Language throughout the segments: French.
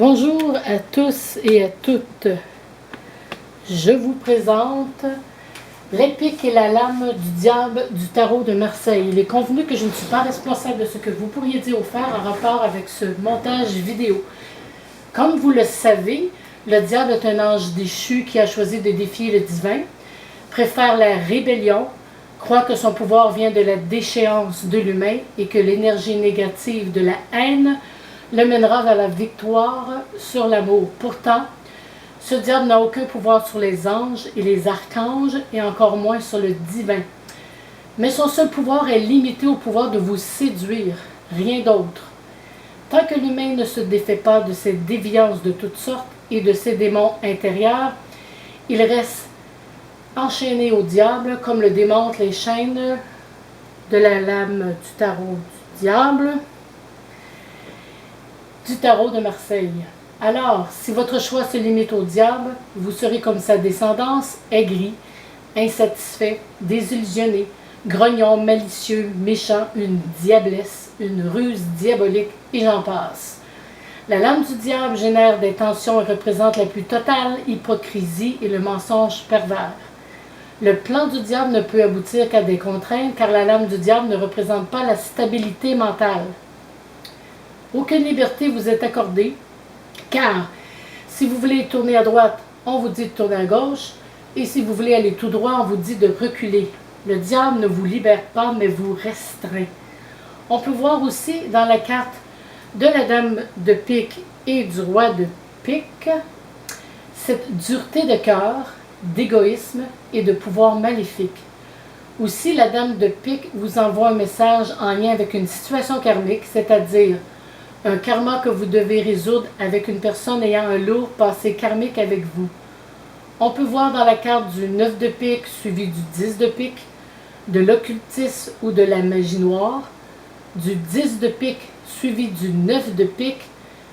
Bonjour à tous et à toutes. Je vous présente l'Épique et la lame du diable du tarot de Marseille. Il est convenu que je ne suis pas responsable de ce que vous pourriez dire ou faire en rapport avec ce montage vidéo. Comme vous le savez, le diable est un ange déchu qui a choisi de défier le divin, préfère la rébellion, croit que son pouvoir vient de la déchéance de l'humain et que l'énergie négative de la haine le mènera vers la victoire sur l'amour. Pourtant, ce diable n'a aucun pouvoir sur les anges et les archanges et encore moins sur le divin. Mais son seul pouvoir est limité au pouvoir de vous séduire, rien d'autre. Tant que l'humain ne se défait pas de ses déviances de toutes sortes et de ses démons intérieurs, il reste enchaîné au diable, comme le démontrent les chaînes de la lame du tarot du diable, du tarot de Marseille. Alors, si votre choix se limite au diable, vous serez comme sa descendance, aigri, insatisfait, désillusionné, grognon, malicieux, méchant, une diablesse, une ruse diabolique, et j'en passe. La lame du diable génère des tensions et représente la plus totale hypocrisie et le mensonge pervers. Le plan du diable ne peut aboutir qu'à des contraintes, car la lame du diable ne représente pas la stabilité mentale. Aucune liberté vous est accordée, car si vous voulez tourner à droite, on vous dit de tourner à gauche, et si vous voulez aller tout droit, on vous dit de reculer. Le diable ne vous libère pas, mais vous restreint. On peut voir aussi dans la carte de la dame de pique et du roi de pique cette dureté de cœur, d'égoïsme et de pouvoir maléfique. Aussi, la dame de pique vous envoie un message en lien avec une situation karmique, c'est-à-dire un karma que vous devez résoudre avec une personne ayant un lourd passé karmique avec vous. On peut voir dans la carte du 9 de pique suivi du 10 de pique, de l'occultisme ou de la magie noire, du 10 de pique suivi du 9 de pique,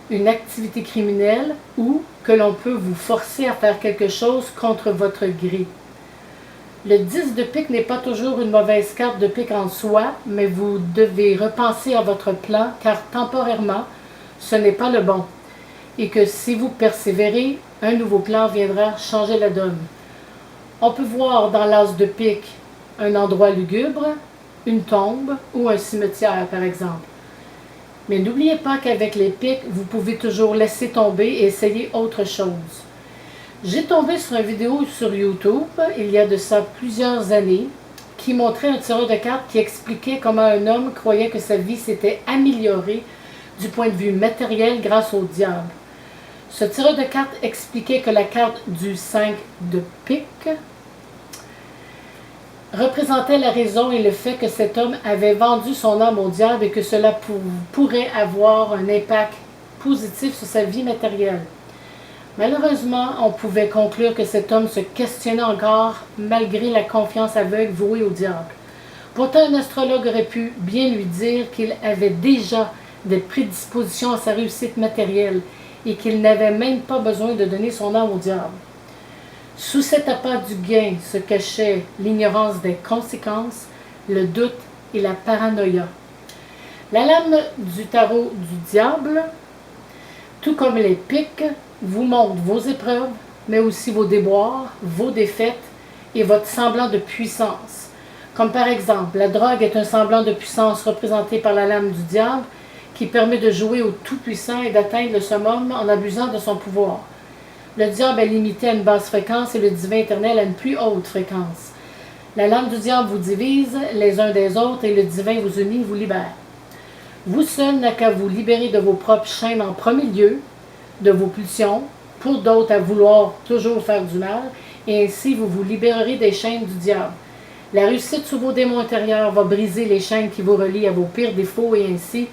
une activité criminelle ou que l'on peut vous forcer à faire quelque chose contre votre gré. Le 10 de pique n'est pas toujours une mauvaise carte de pique en soi, mais vous devez repenser à votre plan, car temporairement, ce n'est pas le bon. Et que si vous persévérez, un nouveau plan viendra changer la donne. On peut voir dans l'as de pique un endroit lugubre, une tombe ou un cimetière, par exemple. Mais n'oubliez pas qu'avec les piques, vous pouvez toujours laisser tomber et essayer autre chose. J'ai tombé sur une vidéo sur YouTube, il y a de ça plusieurs années, qui montrait un tireur de cartes qui expliquait comment un homme croyait que sa vie s'était améliorée du point de vue matériel grâce au diable. Ce tireur de cartes expliquait que la carte du 5 de pique représentait la raison et le fait que cet homme avait vendu son âme au diable et que cela pourrait avoir un impact positif sur sa vie matérielle. Malheureusement, on pouvait conclure que cet homme se questionnait encore malgré la confiance aveugle vouée au diable. Pourtant, un astrologue aurait pu bien lui dire qu'il avait déjà des prédispositions à sa réussite matérielle et qu'il n'avait même pas besoin de donner son âme au diable. Sous cet appât du gain se cachait l'ignorance des conséquences, le doute et la paranoïa. La lame du tarot du diable, tout comme les piques, vous montre vos épreuves, mais aussi vos déboires, vos défaites et votre semblant de puissance. Comme par exemple, la drogue est un semblant de puissance représenté par la lame du diable qui permet de jouer au tout-puissant et d'atteindre le summum en abusant de son pouvoir. Le diable est limité à une basse fréquence et le divin éternel à une plus haute fréquence. La lame du diable vous divise les uns des autres et le divin vous unit, vous libère. Vous seul n'avez qu'à vous libérer de vos propres chaînes en premier lieu, de vos pulsions, pour d'autres à vouloir toujours faire du mal, et ainsi vous vous libérerez des chaînes du diable. La réussite sous vos démons intérieurs va briser les chaînes qui vous relient à vos pires défauts et ainsi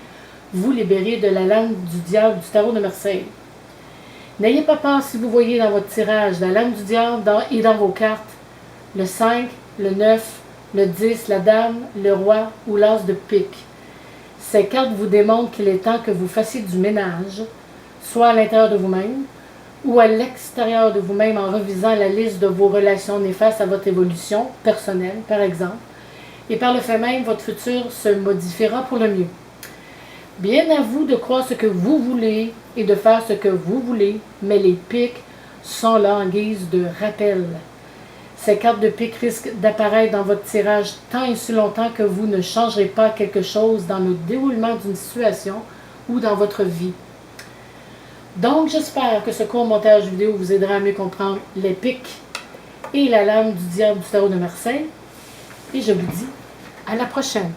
vous libérer de la lame du diable du tarot de Marseille. N'ayez pas peur si vous voyez dans votre tirage la lame du diable et dans vos cartes le 5, le 9, le 10, la dame, le roi ou l'as de pique. Ces cartes vous démontrent qu'il est temps que vous fassiez du ménage, soit à l'intérieur de vous-même ou à l'extérieur de vous-même en revisant la liste de vos relations néfastes à votre évolution personnelle, par exemple, et par le fait même, votre futur se modifiera pour le mieux. Bien à vous de croire ce que vous voulez et de faire ce que vous voulez, mais les pics sont là en guise de rappel. Ces cartes de pique risquent d'apparaître dans votre tirage tant et si longtemps que vous ne changerez pas quelque chose dans le déroulement d'une situation ou dans votre vie. Donc, j'espère que ce court montage vidéo vous aidera à mieux comprendre les piques et la lame du diable du tarot de Marseille. Et je vous dis à la prochaine.